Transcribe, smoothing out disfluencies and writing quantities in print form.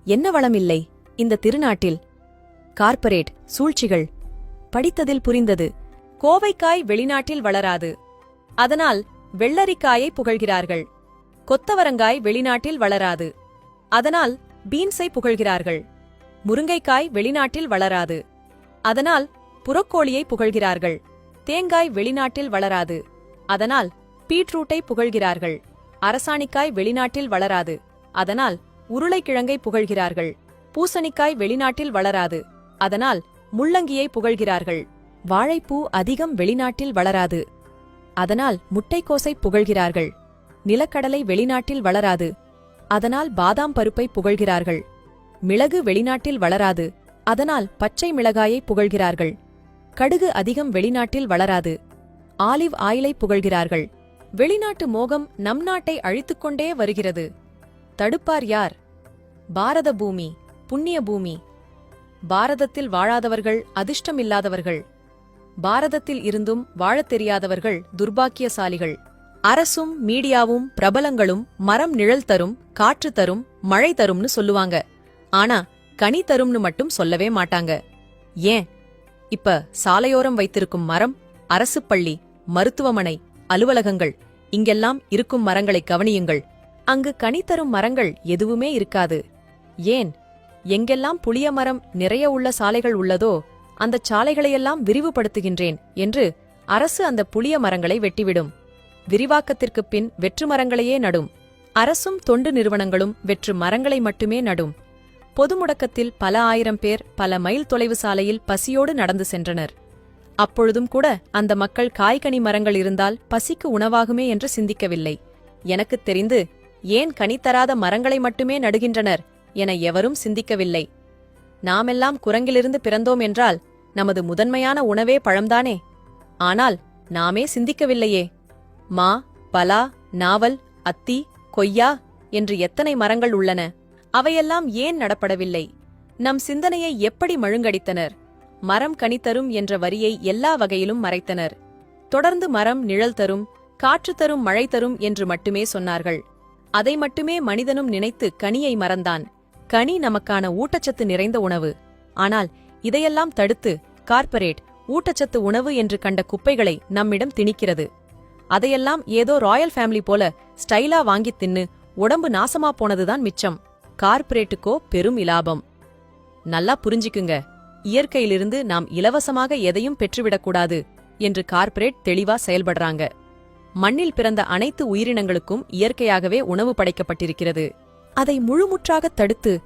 என்ன வளம் இல்லை இந்த திருநாட்டில்? கார்ப்பரேட் சூழ்ச்சிகள். படித்ததில் புரிந்தது. கோவைக்காய் வெளிநாட்டில் வளராது, அதனால் வெள்ளரிக்காயை புகழ்கிறார்கள். கொத்தவரங்காய் வெளிநாட்டில் வளராது, அதனால் பீன்ஸை புகழ்கிறார்கள். முருங்கைக்காய் வெளிநாட்டில் வளராது, அதனால் புறக்கோழியை புகழ்கிறார்கள். தேங்காய் வெளிநாட்டில் வளராது, அதனால் பீட்ரூட்டை புகழ்கிறார்கள். அரசாணிக்காய் வெளிநாட்டில் வளராது, அதனால் உருளைக்கிழங்கை புகழ்கிறார்கள். பூசணிக்காய் வெளிநாட்டில் வளராது, அதனால் முள்ளங்கியை புகழ்கிறார்கள். வாழைப்பூ அதிகம் வெளிநாட்டில் வளராது, அதனால் முட்டைக்கோசை புகழ்கிறார்கள். நிலக்கடலை வெளிநாட்டில் வளராது, அதனால் பாதாம் பருப்பை புகழ்கிறார்கள். மிளகு வெளிநாட்டில் வளராது, அதனால் பச்சை மிளகாயை புகழ்கிறார்கள். கடுகு அதிகம் வெளிநாட்டில் வளராது, ஆலிவ் ஆயிலை புகழ்கிறார்கள். வெளிநாட்டு மோகம் நம் நாட்டை அழித்துக்கொண்டே வருகிறது. தடுப்பார் யார்? பாரத பூமி புண்ணிய பூமி. பாரதத்தில் வாழாதவர்கள் அதிர்ஷ்டமில்லாதவர்கள். பாரதத்தில் இருந்தும் வாழத் தெரியாதவர்கள் துர்பாக்கியசாலிகள். அரசும் மீடியாவும் பிரபலங்களும் மரம் நிழல் தரும், காற்று தரும், மழை தரும்னு சொல்லுவாங்க. ஆனா கனி தரும்னு மட்டும் சொல்லவே மாட்டாங்க. ஏன்? இப்ப சாலையோரம் வைத்திருக்கும் மரம், அரசு பள்ளி, மருத்துவமனை, அலுவலகங்கள், இங்கெல்லாம் இருக்கும் மரங்களை கவனியுங்கள். அங்கு கனி தரும் மரங்கள் எதுவுமே இருக்காது. ஏன்? எங்கெல்லாம் புளிய மரம் நிறைய உள்ள சாலைகள் உள்ளதோ அந்தச் சாலைகளையெல்லாம் விரிவுபடுத்துகின்றேன் என்று அரசு அந்த புளிய மரங்களை வெட்டிவிடும். விரிவாக்கத்திற்குப் பின் வெற்று மரங்களையே நடும். அரசும் தொண்டு நிறுவனங்களும் வெற்று மரங்களை மட்டுமே நடும். பொது முடக்கத்தில் பல ஆயிரம் பேர் பல மைல் தொலைவு சாலையில் பசியோடு நடந்து சென்றனர். அப்பொழுதும் கூட அந்த மக்கள் காய்கனி மரங்கள் இருந்தால் பசிக்கு உணவாகுமே என்று சிந்திக்கவில்லை. எனக்குத் தெரிந்து ஏன் கனி தராத மரங்களை மட்டுமே நடுகின்றனர் என எவரும் சிந்திக்கவில்லை. நாமெல்லாம் குரங்கிலிருந்து பிறந்தோம் என்றால் நமது முதன்மையான உணவே பழம்தானே. ஆனால் நாமே சிந்திக்கவில்லையே. மா, பலா, நாவல், அத்தி, கொய்யா என்று எத்தனை மரங்கள் உள்ளன. அவையெல்லாம் ஏன் நடப்படவில்லை? நம் சிந்தனையை எப்படி மழுங்கடித்தனர்? மரம் கனி தரும் என்ற வரியை எல்லா வகையிலும் மறைத்தனர். தொடர்ந்து மரம் நிழல் தரும், காற்று தரும், மழை தரும் என்று மட்டுமே சொன்னார்கள். அதை மட்டுமே மனிதனும் நினைத்து கனியை மறந்தான். கனி நமக்கான ஊட்டச்சத்து நிறைந்த உணவு. ஆனால் இதையெல்லாம் தடுத்து கார்ப்பரேட் ஊட்டச்சத்து உணவு என்று கண்ட குப்பைகளை நம்மிடம் திணிக்கிறது. அதையெல்லாம் ஏதோ ராயல் ஃபேமிலி போல ஸ்டைலா வாங்கித் தின்னு உடம்பு நாசமா போனதுதான் மிச்சம். கார்ப்பரேட்டுக்கோ பெரும் இலாபம். நல்லா புரிஞ்சுக்குங்க, இயற்கையிலிருந்து நாம் இலவசமாக எதையும் பெற்றுவிடக்கூடாது என்று கார்ப்பரேட் தெளிவா செயல்படுறாங்க. மண்ணில் பிறந்த அனைத்து உயிரினங்களுக்கும் இயற்கையாகவே உணவு படைக்கப்பட்டிருக்கிறது. அதை முழுமுற்றாகத் தடுத்து